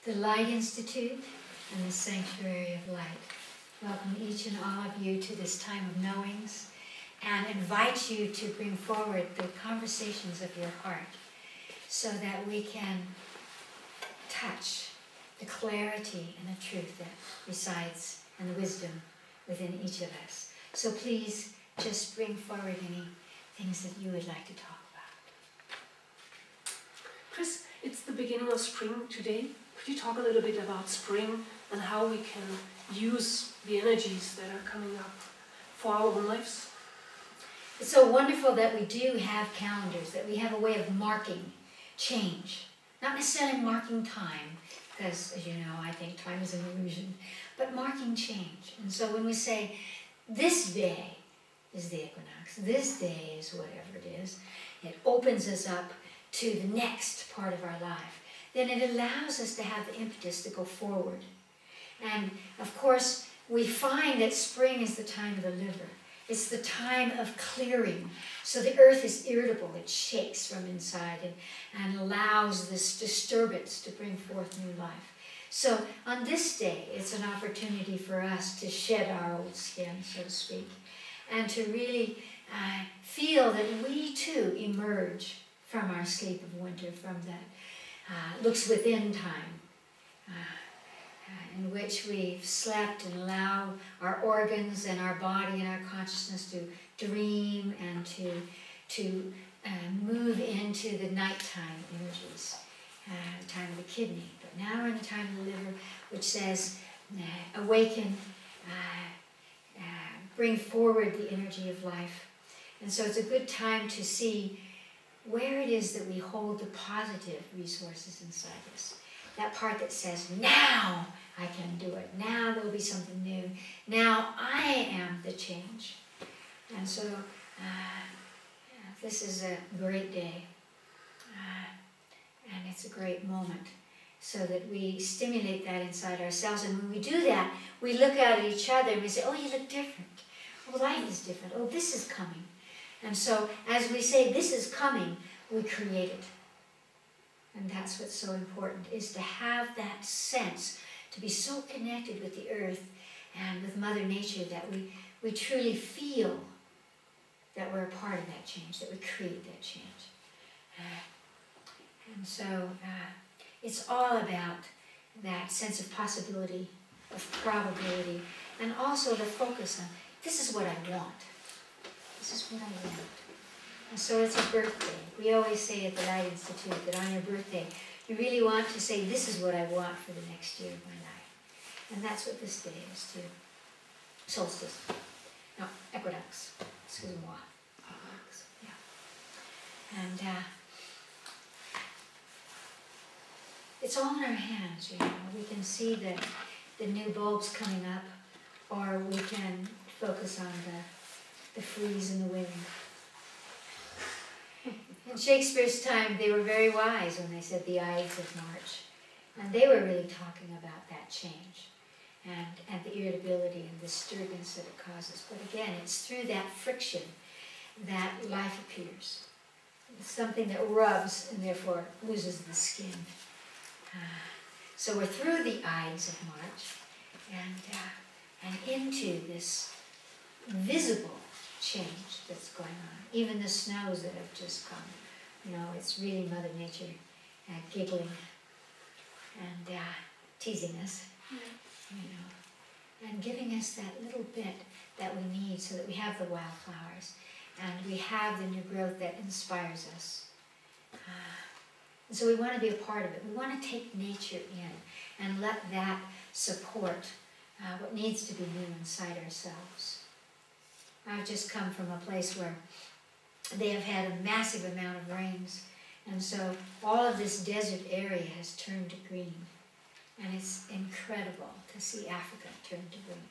the Light Institute and the Sanctuary of Light welcome each and all of you to this time of knowings and invite you to bring forward the conversations of your heart so that we can touch the clarity and the truth that resides and the wisdom within each of us. So please just bring forward any things that you would like to talk about. Chris, it's the beginning of spring today. Could you talk a little bit about spring and how we can use the energies that are coming up for our own lives? It's so wonderful that we do have calendars, that we have a way of marking change. Not necessarily marking time, because as you know, I think time is an illusion, but marking change. And so when we say, this day is the equinox, this day is whatever it is, it opens us up to the next part of our life. Then it allows us to have the impetus to go forward. And of course, we find that spring is the time of the liver. It's the time of clearing. So the earth is irritable, it shakes from inside and allows this disturbance to bring forth new life. So on this day, it's an opportunity for us to shed our old skin, so to speak, and to really feel that we too emerge from our sleep of winter, from that looks within time, in which we've slept and allow our organs and our body and our consciousness to dream and to move into the nighttime energies, the time of the kidney. But now we're in the time of the liver, which says, awaken, bring forward the energy of life. And so it's a good time to see where it is that we hold the positive resources inside us. That part that says, now I can do it. Now there will be something new. Now I am the change. And so this is a great day. And it's a great moment so that we stimulate that inside ourselves. And when we do that, we look out at each other and we say, oh, you look different. Oh, life is different. Oh, this is coming. And so as we say, this is coming, we create it. And that's what's so important, is to have that sense, to be so connected with the earth and with Mother Nature that we truly feel that we're a part of that change, that we create that change. And so it's all about that sense of possibility, of probability, and also the focus on, this is what I want. This is what I want. And so it's a birthday. We always say at the Light Institute that on your birthday, you really want to say, this is what I want for the next year of my life. And that's what this day is too. Solstice. No, equinox. Excuse-moi. Equinox, yeah. And it's all in our hands, you know. We can see the new bulbs coming up, or we can focus on the freeze in the wind. In Shakespeare's time, they were very wise when they said the Ides of March. And they were really talking about that change and the irritability and disturbance that it causes. But again, it's through that friction that life appears. It's something that rubs and therefore loses the skin. So we're through the Ides of March and into this visible change that's going on. Even the snows that have just come, you know, it's really Mother Nature giggling and teasing us, you know, and giving us that little bit that we need so that we have the wildflowers and we have the new growth that inspires us. And so we want to be a part of it. We want to take nature in and let that support what needs to be new inside ourselves. I've just come from a place where they have had a massive amount of rains, and so all of this desert area has turned to green, and it's incredible to see Africa turn to green.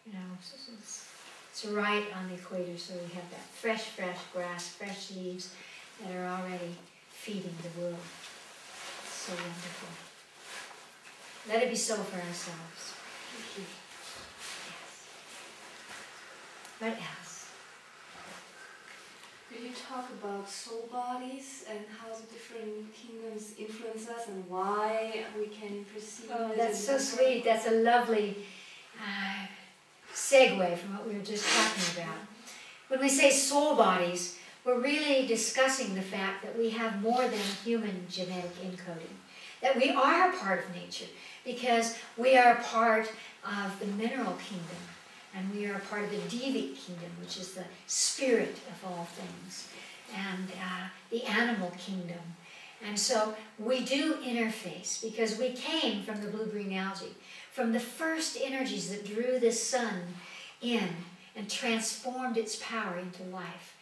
You know, it's right on the equator, so we have that fresh grass, fresh leaves that are already feeding the world. It's so wonderful. Let it be so for ourselves. Thank you. What else? Could you talk about soul bodies and how the different kingdoms influence us and why we can perceive Oh, it? that's so sweet. That's a lovely segue from what we were just talking about. When we say soul bodies, we're really discussing the fact that we have more than human genetic encoding, that we are a part of nature because we are a part of the mineral kingdom, and we are a part of the Devic kingdom, which is the spirit of all things, and the animal kingdom. And so we do interface because we came from the blue-green algae, from the first energies that drew the sun in and transformed its power into life.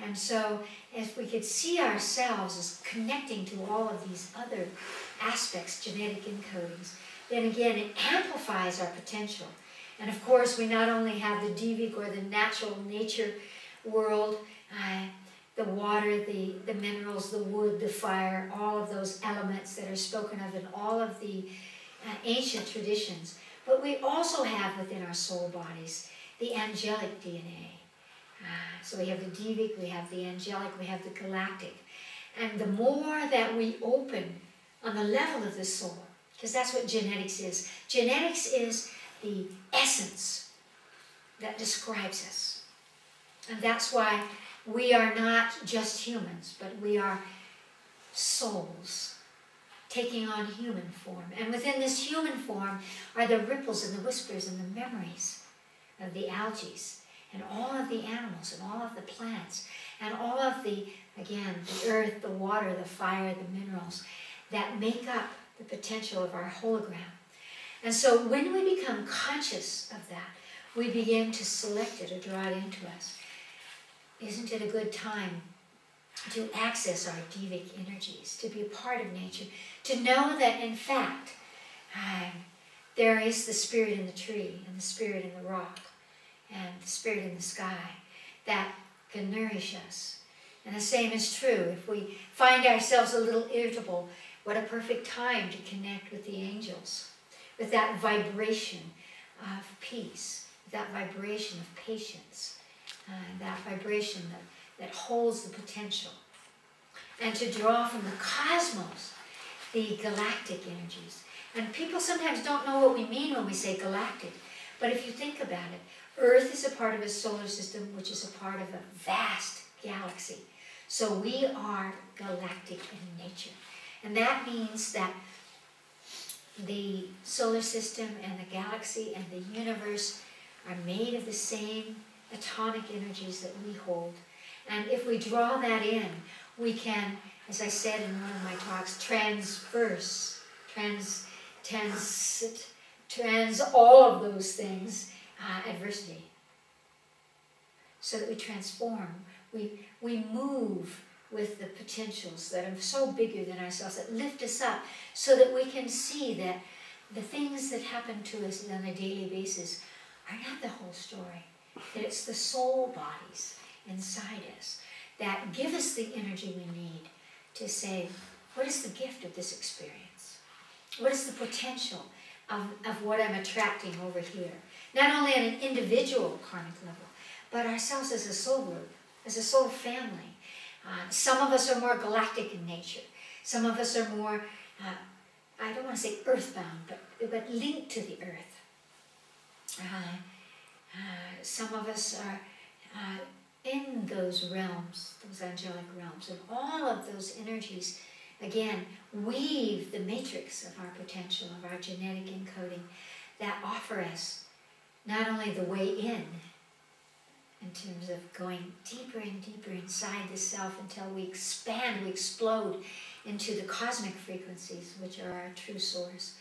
And so if we could see ourselves as connecting to all of these other aspects, genetic encodings, then again it amplifies our potential. And of course we not only have the Devic or the natural nature world, the water, the minerals, the wood, the fire, all of those elements that are spoken of in all of the ancient traditions. But we also have within our soul bodies the angelic DNA. So we have the Devic, we have the angelic, we have the galactic. And the more that we open on the level of the soul, because that's what genetics is. Genetics is the essence that describes us. And that's why we are not just humans, but we are souls taking on human form. And within this human form are the ripples and the whispers and the memories of the algae and all of the animals and all of the plants and all of the, again, the earth, the water, the fire, the minerals that make up the potential of our hologram. And so when we become conscious of that, we begin to select it or draw it into us. Isn't it a good time to access our Devic energies, to be a part of nature, to know that in fact there is the spirit in the tree and the spirit in the rock and the spirit in the sky that can nourish us. And the same is true if we find ourselves a little irritable. What a perfect time to connect with the angels, with that vibration of peace, that vibration of patience, that vibration that holds the potential. And to draw from the cosmos the galactic energies. And people sometimes don't know what we mean when we say galactic, but if you think about it, Earth is a part of a solar system which is a part of a vast galaxy. So we are galactic in nature. And that means that the solar system and the galaxy and the universe are made of the same atomic energies that we hold. And if we draw that in, we can, as I said in one of my talks, transverse, trans all of those things, adversity. So that we transform, we move with the potentials that are so bigger than ourselves, that lift us up, so that we can see that the things that happen to us on a daily basis are not the whole story. That it's the soul bodies inside us that give us the energy we need to say, what is the gift of this experience? What is the potential of what I'm attracting over here? Not only on an individual karmic level, but ourselves as a soul group, as a soul family. Some of us are more galactic in nature. Some of us are more, I don't want to say earthbound, but linked to the earth. Some of us are in those realms, those angelic realms, and all of those energies, again, weave the matrix of our potential, of our genetic encoding, that offer us not only the way in terms of going deeper and deeper inside the self until we expand, we explode into the cosmic frequencies, which are our true source.